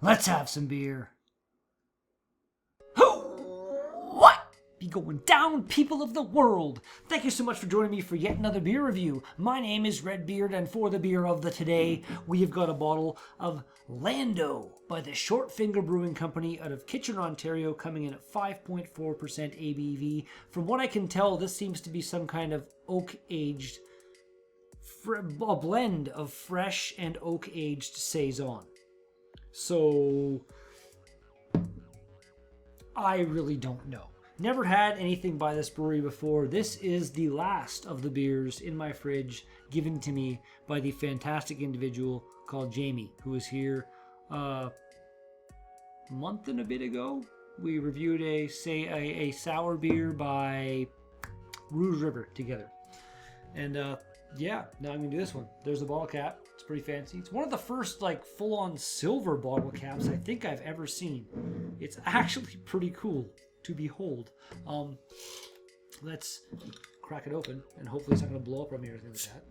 Let's have some beer. What? Be going down, people of the world. Thank you so much for joining me for yet another beer review. My name is Redbeard, and for the beer of the today, we have got a bottle of Lando by the Short Finger Brewing Company out of Kitchener, Ontario, coming in at 5.4% ABV. From what I can tell, this seems to be some kind of oak-aged, a blend of fresh and oak-aged Saison. So, I really don't know. Never had anything by this brewery before. This is the last of the beers in my fridge given to me by the fantastic individual called Jamie, who was here a month and a bit ago. We reviewed a sour beer by Rouge River together. And yeah, now I'm going to do this one. There's the bottle cap. It's pretty fancy. It's one of the first full-on silver bottle caps I think I've ever seen. It's actually pretty cool to behold. Let's crack it open, and hopefully it's not going to blow up on me or anything like that.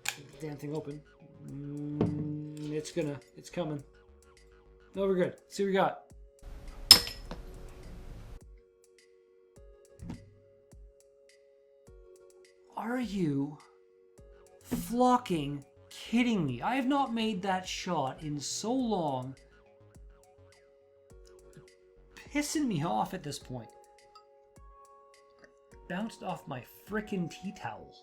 Get the damn thing open. It's coming. No, we're good. Let's see what we got. Are you flocking kidding me? I have not made that shot in so long. Pissing me off at this point. Bounced off my frickin' tea towel.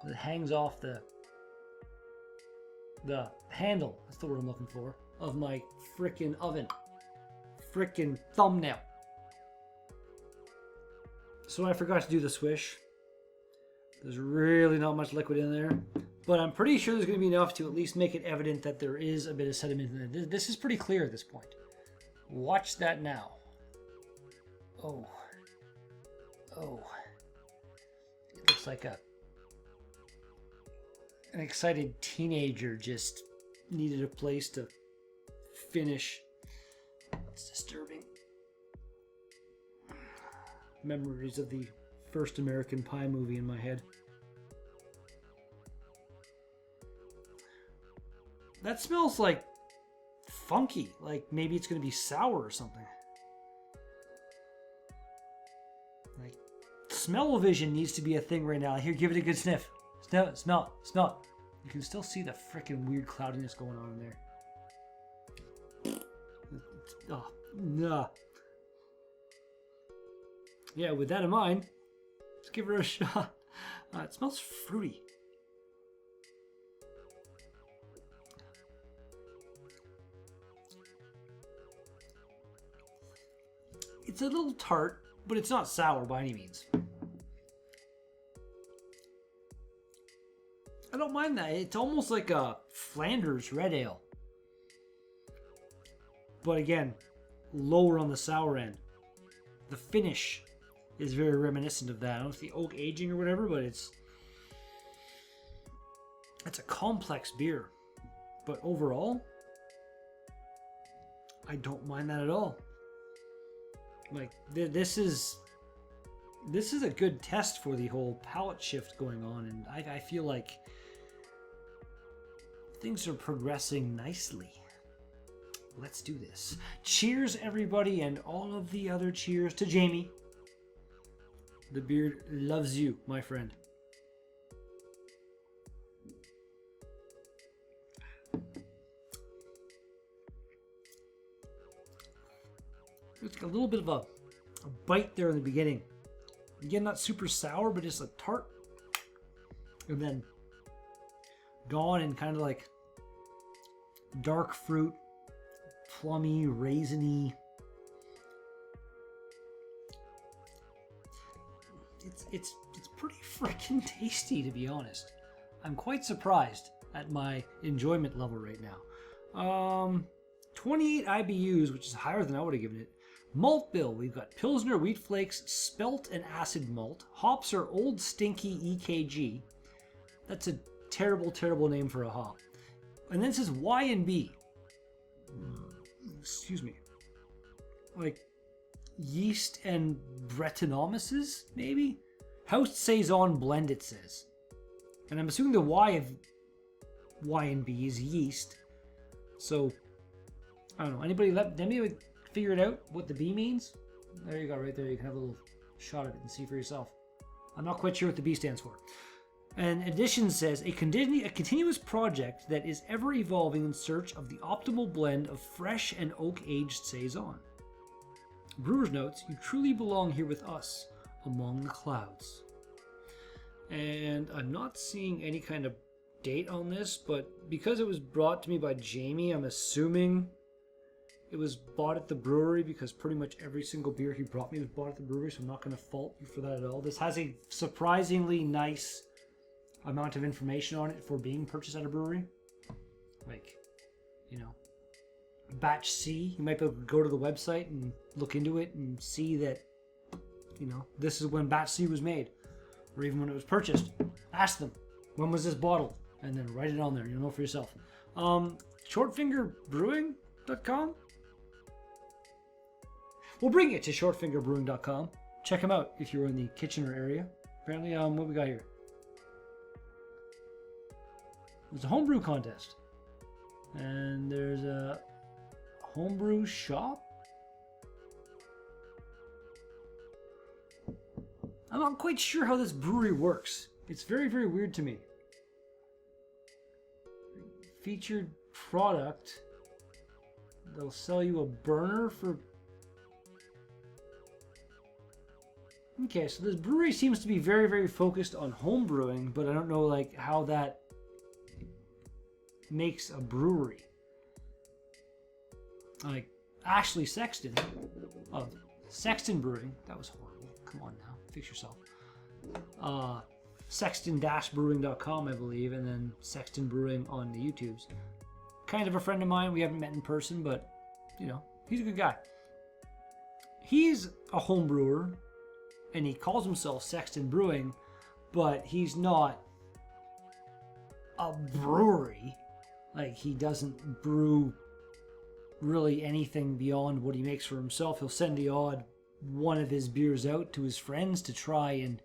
It hangs off the handle, that's the word I'm looking for, of my frickin' oven. Frickin' thumbnail. So I forgot to do the swish. There's really not much liquid in there, but I'm pretty sure there's going to be enough to at least make it evident that there is a bit of sediment in there. This is pretty clear at this point. Watch that now. Oh. It looks like an excited teenager just needed a place to finish. It's disturbing. Memories of the first American Pie movie in my head. That smells like funky, like maybe it's going to be sour or something. Like, smell-o-vision needs to be a thing right now. Here, give it a good sniff. Smell it. You can still see the freaking weird cloudiness going on in there. Oh, nah. Yeah, with that in mind, let's give her a shot. It smells fruity. It's a little tart, but it's not sour by any means. I don't mind that. It's almost like a Flanders red ale. But again, lower on the sour end. The finish is very reminiscent of that. I don't know if the oak aging or whatever, but it's a complex beer. But overall, I don't mind that at all. Like, this is a good test for the whole palate shift going on, and I feel like things are progressing nicely. Let's do this. Cheers, everybody, and all of the other cheers to Jamie. The beard loves you, my friend. It's got a little bit of a bite there in the beginning. Again, not super sour, but just a tart. And then gone and kind of like dark fruit, plummy, raisiny. It's pretty freaking tasty, to be honest. I'm quite surprised at my enjoyment level right now. 28 IBUs, which is higher than I would have given it. Malt bill, we've got Pilsner wheat flakes, spelt and acid malt. Hops are Old Stinky EKG. That's a terrible, terrible name for a hop. And then it says Y and B. Excuse me. Like yeast and Brettanomyces, maybe? House Saison blend, it says. And I'm assuming the Y Y and B is yeast. So, I don't know. Anybody let me figure it out what the B means? There you go, right there. You can have a little shot of it and see for yourself. I'm not quite sure what the B stands for. And Edition says, a continuous project that is ever evolving in search of the optimal blend of fresh and oak-aged Saison. Brewer's notes, you truly belong here with us, among the clouds. And I'm not seeing any kind of date on this, but because it was brought to me by Jamie, I'm assuming it was bought at the brewery, because pretty much every single beer he brought me was bought at the brewery, so I'm not going to fault you for that at all. This has a surprisingly nice amount of information on it for being purchased at a brewery. Like, you know, batch C, you might be able to go to the website and look into it and see that, you know, this is when batch C was made, or even when it was purchased. Ask them, when was this bottled? And then write it on there, you'll know for yourself. Shortfingerbrewing.com? We'll bring it to shortfingerbrewing.com. Check them out if you're in the Kitchener area. Apparently, what we got here? There's a homebrew contest. And there's a homebrew shop. I'm not quite sure how this brewery works. It's very, very weird to me. Featured product. They'll sell you a burner for... Okay, so this brewery seems to be very, very focused on home brewing, but I don't know like how that makes a brewery. Like Ashley Sexton of Sexton Brewing. That was horrible. Come on now, fix yourself. Sexton-brewing.com, I believe, and then Sexton Brewing on the YouTubes. Kind of a friend of mine. We haven't met in person, but you know, he's a good guy. He's a home brewer, and he calls himself Sexton Brewing, but he's not a brewery. Like, he doesn't brew really anything beyond what he makes for himself. He'll send the odd one of his beers out to his friends to try and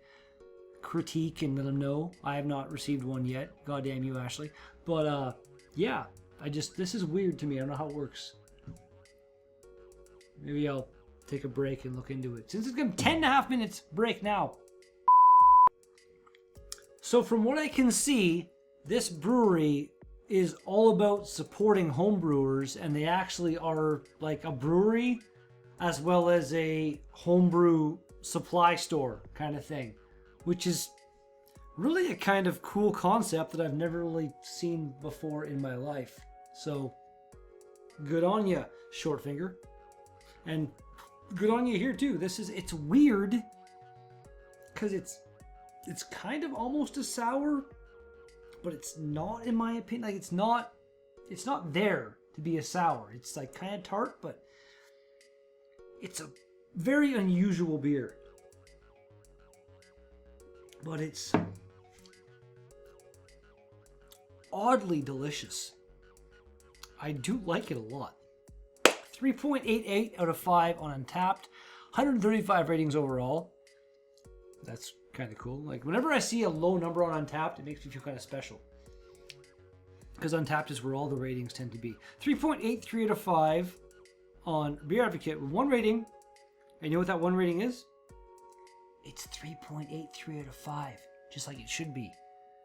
critique and let them know. I have not received one yet. Goddamn you, Ashley. But, yeah. This is weird to me. I don't know how it works. Maybe I'll take a break and look into it. Since it's going to 10.5 minutes break now. So from what I can see, this brewery is all about supporting home brewers, and they actually are like a brewery as well as a homebrew supply store kind of thing, which is really a kind of cool concept that I've never really seen before in my life. So good on you, Shortfinger. And good on you here too. It's weird because it's kind of almost a sour, but it's not, in my opinion. Like, it's not there to be a sour. It's like kind of tart, but it's a very unusual beer. But it's oddly delicious. I do like it a lot. 3.88 out of 5 on Untappd. 135 ratings overall. That's kind of cool. Like, whenever I see a low number on Untappd, it makes me feel kind of special. Because Untappd is where all the ratings tend to be. 3.83 out of 5 on Beer Advocate with 1 rating. And you know what that 1 rating is? It's 3.83 out of 5. Just like it should be.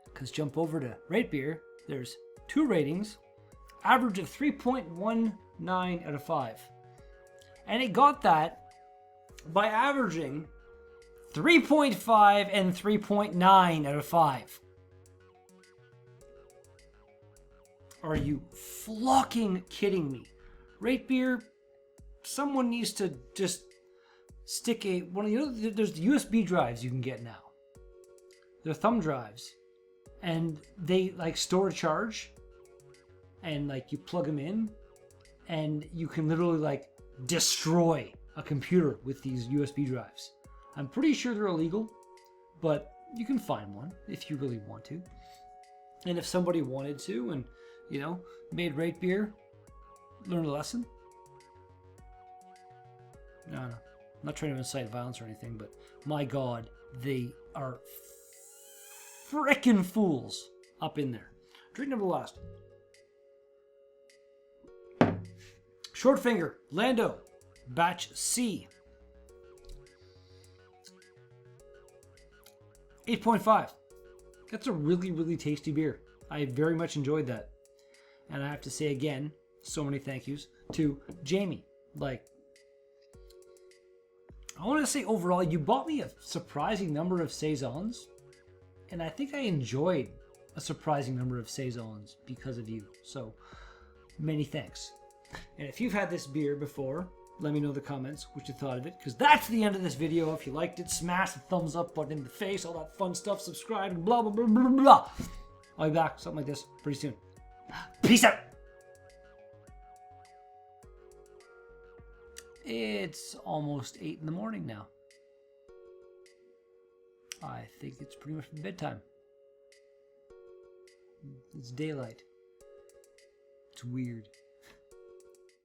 Because jump over to Rate Beer. There's 2 ratings. Average of 3.19 out of 5. And it got that by averaging 3.5 and 3.9 out of 5. Are you fucking kidding me? Rate Beer, someone needs to just stick there's USB drives you can get now. They're thumb drives. And they like store a charge. And like you plug them in. And you can literally like destroy a computer with these USB drives. I'm pretty sure they're illegal, but you can find one if you really want to. And if somebody wanted to and, you know, made Rate Beer learn a lesson. No. I'm not trying to incite violence or anything, but my God, they are frickin' fools up in there. Drink number last. Short Finger, Lando, Batch C. 8.5. That's a really, really tasty beer. I very much enjoyed that. And I have to say again, so many thank yous to Jamie. Like, I want to say overall, you bought me a surprising number of Saisons. And I think I enjoyed a surprising number of Saisons because of you. So, many thanks. And if you've had this beer before, let me know in the comments what you thought of it, because that's the end of this video. If you liked it, smash the thumbs up button in the face, all that fun stuff, subscribe, and blah, blah, blah, blah, blah. I'll be back, something like this, pretty soon. Peace out! It's almost 8 in the morning now. I think it's pretty much bedtime. It's daylight. It's weird.